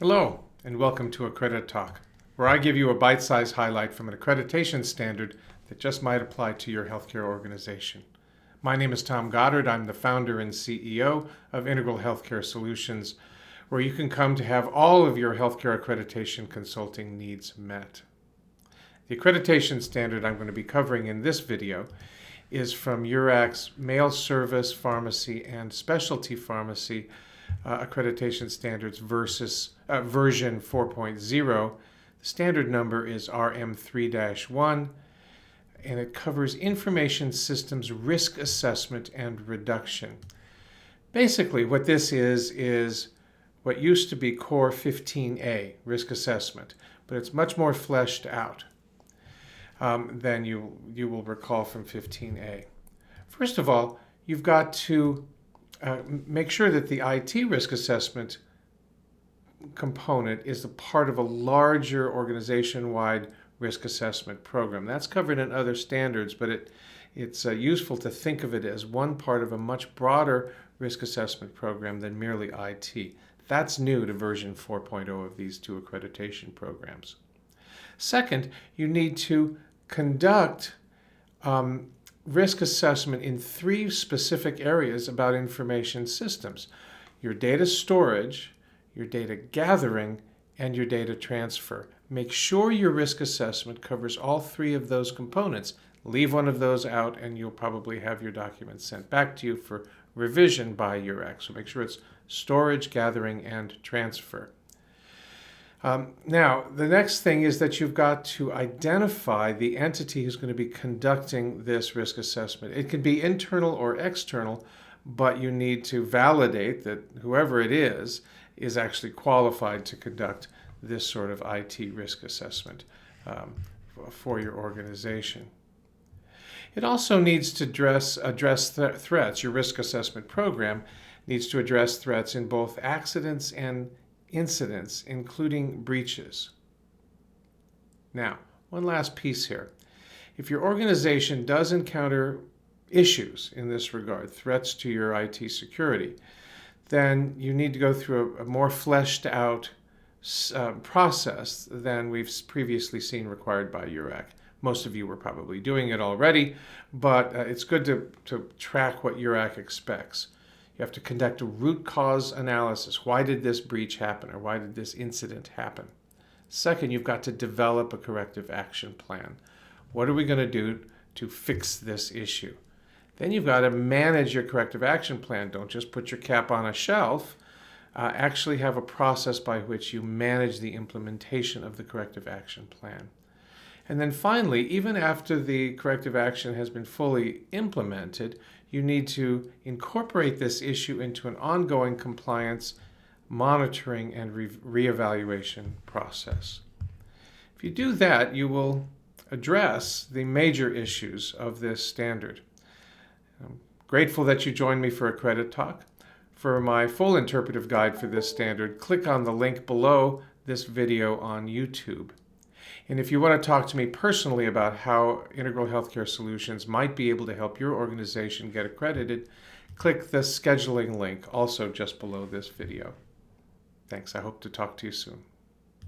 Hello, and welcome to AccrediTalk, where I give you a bite-sized highlight from an accreditation standard that just might apply to your healthcare organization. My name is Tom Goddard. I'm the founder and CEO of Integral Healthcare Solutions, where you can come to have all of your healthcare accreditation consulting needs met. The accreditation standard I'm going to be covering in this video is from URAC's Mail Service Pharmacy and Specialty Pharmacy accreditation standards versus version 4.0. The standard number is RM3-1, and it covers information systems risk assessment and reduction. Basically, what this is what used to be Core 15A, risk assessment, but it's much more fleshed out than you will recall from 15A. First of all, you've got to make sure that the IT risk assessment component is a part of a larger organization-wide risk assessment program. That's covered in other standards, but it's useful to think of it as one part of a much broader risk assessment program than merely IT. That's new to version 4.0 of these two accreditation programs. Second, you need to conduct risk assessment in three specific areas about information systems: your data storage, your data gathering, and your data transfer. Make sure your risk assessment covers all three of those components. Leave one of those out and you'll probably have your documents sent back to you for revision by URAC. So make sure it's storage, gathering, and transfer. Now, the next thing is that you've got to identify the entity who's going to be conducting this risk assessment. It can be internal or external, but you need to validate that whoever it is actually qualified to conduct this sort of IT risk assessment for your organization. It also needs to address threats. Your risk assessment program needs to address threats in both accidents and incidents, including breaches. Now, one last piece here. If your organization does encounter issues in this regard, threats to your IT security, then you need to go through a more fleshed out process than we've previously seen required by URAC. Most of you were probably doing it already, but it's good to track what URAC expects. You have to conduct a root cause analysis. Why did this breach happen, or why did this incident happen? Second, you've got to develop a corrective action plan. What are we going to do to fix this issue? Then you've got to manage your corrective action plan. Don't just put your cap on a shelf. Actually have a process by which you manage the implementation of the corrective action plan. And then finally, even after the corrective action has been fully implemented, you need to incorporate this issue into an ongoing compliance, monitoring, and reevaluation process. If you do that, you will address the major issues of this standard. I'm grateful that you joined me for AccrediTalk. For my full interpretive guide for this standard, click on the link below this video on YouTube. And if you want to talk to me personally about how Integral Healthcare Solutions might be able to help your organization get accredited, click the scheduling link also just below this video. Thanks. I hope to talk to you soon.